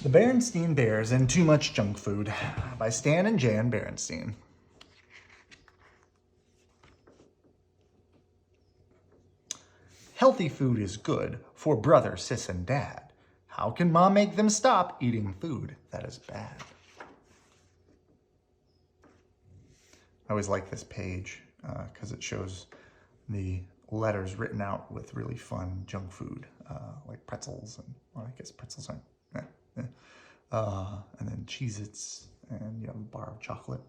The Berenstain Bears and Too Much Junk Food by Stan and Jan Berenstein. Healthy food is good for brother, sis, and dad. How can mom make them stop eating food that is bad? I always like this page because it shows the letters written out with really fun junk food, like pretzels, and well, I guess pretzels aren't. And then Cheez-Its, and you have a bar of chocolate.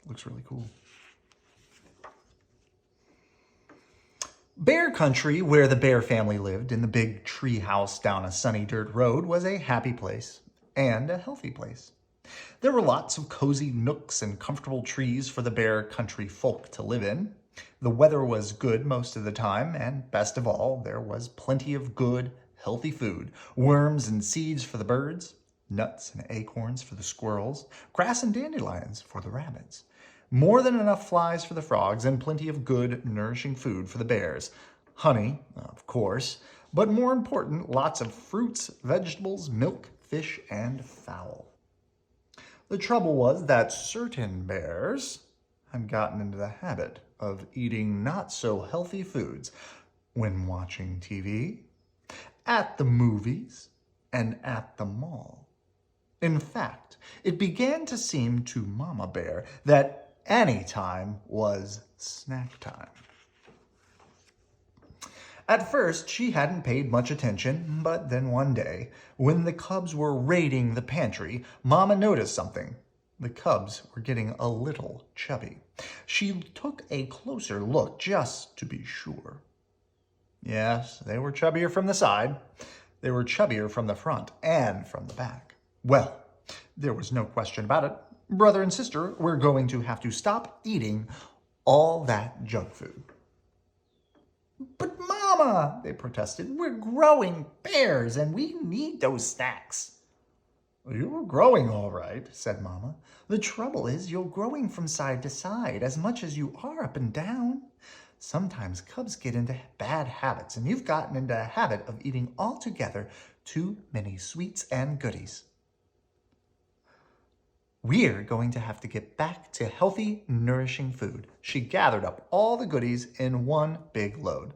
Looks really cool. Bear Country, where the Bear family lived in the big tree house down a sunny dirt road, was a happy place and a healthy place. There were lots of cozy nooks and comfortable trees for the Bear Country folk to live in. The weather was good most of the time, and best of all, there was plenty of good, healthy food. Worms and seeds for the birds, nuts and acorns for the squirrels, grass and dandelions for the rabbits. More than enough flies for the frogs, and plenty of good, nourishing food for the bears. Honey, of course, but more important, lots of fruits, vegetables, milk, fish, and fowl. The trouble was that certain bears had gotten into the habit of eating not so healthy foods when watching TV, at the movies, and at the mall. In fact, it began to seem to Mama Bear that any time was snack time. At first, she hadn't paid much attention, but then one day, when the cubs were raiding the pantry, Mama noticed something. The cubs were getting a little chubby. She took a closer look just to be sure. Yes, they were chubbier from the side. They were chubbier from the front and from the back. Well, there was no question about it. Brother and sister were going to have to stop eating all that junk food. But Mama, they protested, we're growing bears and we need those snacks. You're growing all right, said Mama. The trouble is you're growing from side to side as much as you are up and down. Sometimes cubs get into bad habits, and you've gotten into a habit of eating altogether too many sweets and goodies. We're going to have to get back to healthy, nourishing food. She gathered up all the goodies in one big load.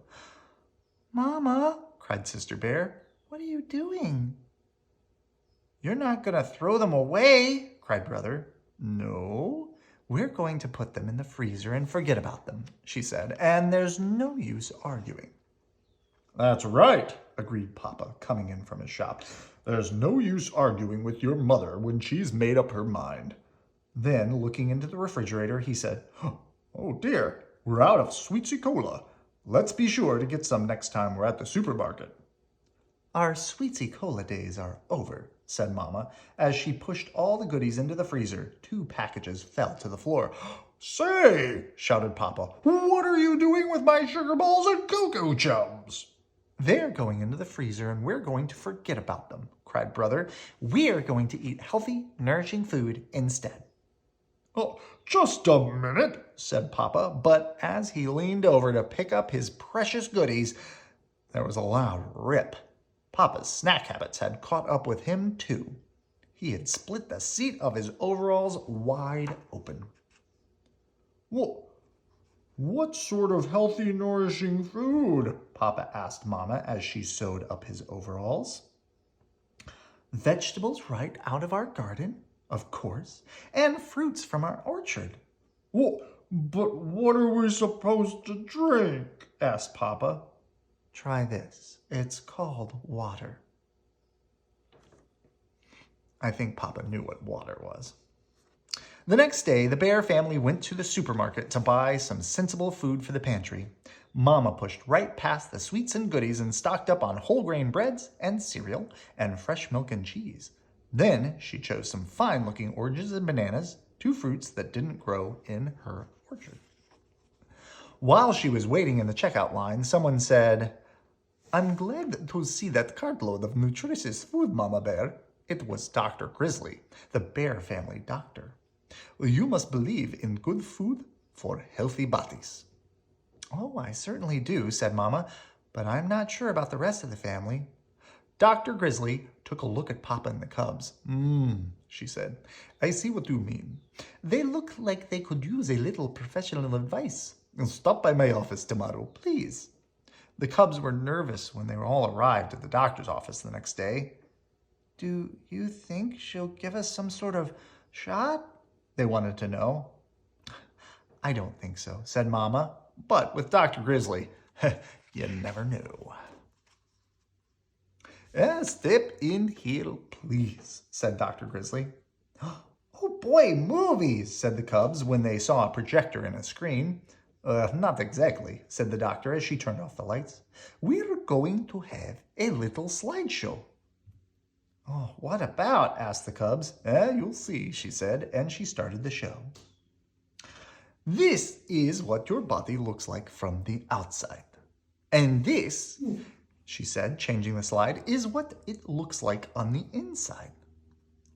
Mama, cried Sister Bear, what are you doing? You're not going to throw them away, cried Brother. No, we're going to put them in the freezer and forget about them, she said, and there's no use arguing. That's right, agreed Papa, coming in from his shop. There's no use arguing with your mother when she's made up her mind. Then, looking into the refrigerator, he said, oh dear, we're out of Sweetsy Cola. Let's be sure to get some next time we're at the supermarket. Our Sweetsy Cola days are over, said Mama, as she pushed all the goodies into the freezer. 2 packages fell to the floor. Say, shouted Papa, what are you doing with my sugar balls and cocoa chums? They're going into the freezer and we're going to forget about them, cried Brother. We're going to eat healthy, nourishing food instead. Oh, just a minute, said Papa, but as he leaned over to pick up his precious goodies, there was a loud rip. Papa's snack habits had caught up with him too. He had split the seat of his overalls wide open. What sort of healthy, nourishing food? Papa asked Mama as she sewed up his overalls. Vegetables right out of our garden, of course, and fruits from our orchard. But what are we supposed to drink? Asked Papa. Try this. It's called water. I think Papa knew what water was. The next day, the Bear family went to the supermarket to buy some sensible food for the pantry. Mama pushed right past the sweets and goodies and stocked up on whole grain breads and cereal and fresh milk and cheese. Then she chose some fine-looking oranges and bananas, 2 fruits that didn't grow in her orchard. While she was waiting in the checkout line, someone said, I'm glad to see that cartload of nutritious food, Mama Bear. It was Dr. Grizzly, the Bear family doctor. You must believe in good food for healthy bodies. Oh, I certainly do, said Mama, but I'm not sure about the rest of the family. Dr. Grizzly took a look at Papa and the cubs. She said, I see what you mean. They look like they could use a little professional advice. Stop by my office tomorrow, please. The cubs were nervous when they all arrived at the doctor's office the next day. Do you think she'll give us some sort of shot? They wanted to know. I don't think so, said Mama. But with Dr. Grizzly, you never knew. Step in here, please, said Dr. Grizzly. Oh boy, movies, said the cubs when they saw a projector and a screen. Not exactly, said the doctor as she turned off the lights. We're going to have a little slideshow. Oh, what about? Asked the cubs. You'll see, she said, and she started the show. This is what your body looks like from the outside. And this, she said, changing the slide, is what it looks like on the inside.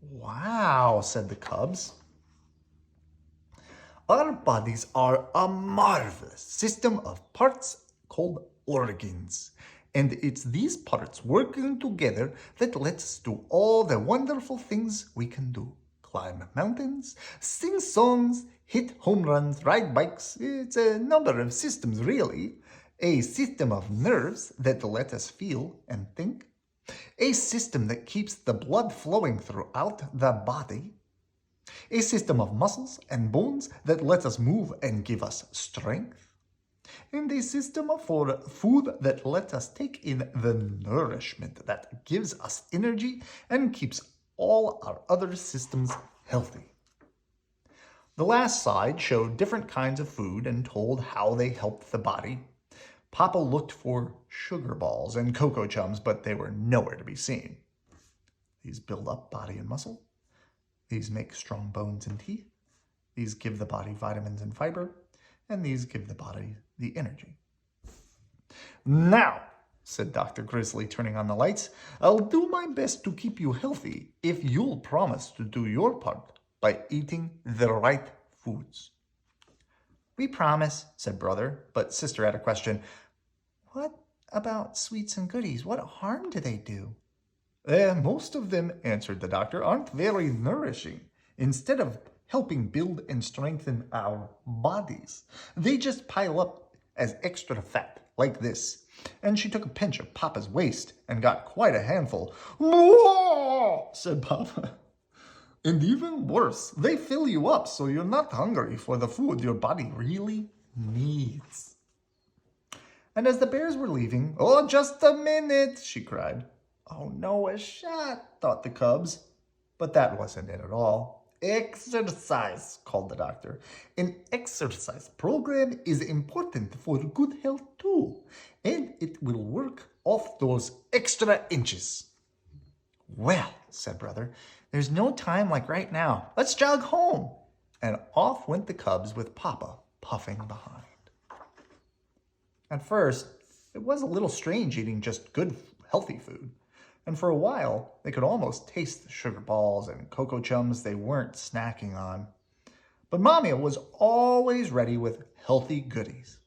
Wow, said the cubs. Our bodies are a marvelous system of parts called organs. And it's these parts working together that lets us do all the wonderful things we can do. Climb mountains, sing songs, hit home runs, ride bikes. It's a number of systems, really. A system of nerves that let us feel and think. A system that keeps the blood flowing throughout the body. A system of muscles and bones that let us move and give us strength. And a system for food that lets us take in the nourishment that gives us energy and keeps all our other systems healthy. The last slide showed different kinds of food and told how they helped the body. Papa looked for sugar balls and cocoa chums, but they were nowhere to be seen. These build up body and muscle. These make strong bones and teeth. These give the body vitamins and fiber. And these give the body the energy. Now, said Dr. Grizzly, turning on the lights, I'll do my best to keep you healthy if you'll promise to do your part by eating the right foods. We promise, said Brother, but Sister had a question. What about sweets and goodies? What harm do they do? Most of them, answered the doctor, aren't very nourishing. Instead of helping build and strengthen our bodies, they just pile up as extra fat, like this. And she took a pinch of Papa's waist and got quite a handful. Whoa! Said Papa. And even worse, they fill you up so you're not hungry for the food your body really needs. And as the bears were leaving, oh, just a minute, she cried. Oh no, a shot, thought the cubs. But that wasn't it at all. Exercise, called the doctor. An exercise program is important for good health too, and it will work off those extra inches. Well, said Brother, there's no time like right now. Let's jog home. And off went the cubs with Papa puffing behind. At first, it was a little strange eating just good, healthy food. And for a while, they could almost taste the sugar balls and cocoa chums they weren't snacking on. But Mommy was always ready with healthy goodies.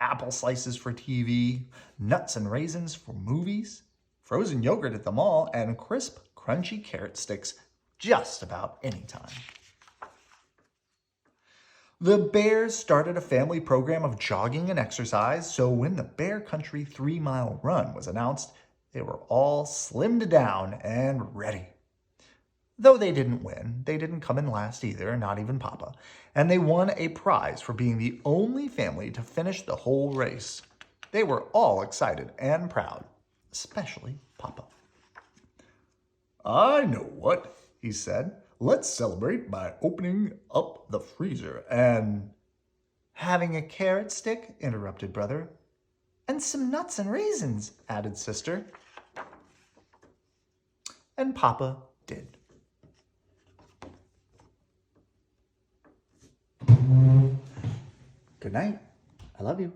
Apple slices for TV, nuts and raisins for movies, frozen yogurt at the mall, and crisp, crunchy carrot sticks just about any time. The bears started a family program of jogging and exercise, so when the Bear Country 3-mile run was announced, they were all slimmed down and ready. Though they didn't win, they didn't come in last either, not even Papa, and they won a prize for being the only family to finish the whole race. They were all excited and proud, especially Papa. I know what, he said. Let's celebrate by opening up the freezer and... Having a carrot stick, interrupted Brother. And some nuts and raisins, added Sister. And Papa did. Good night. I love you.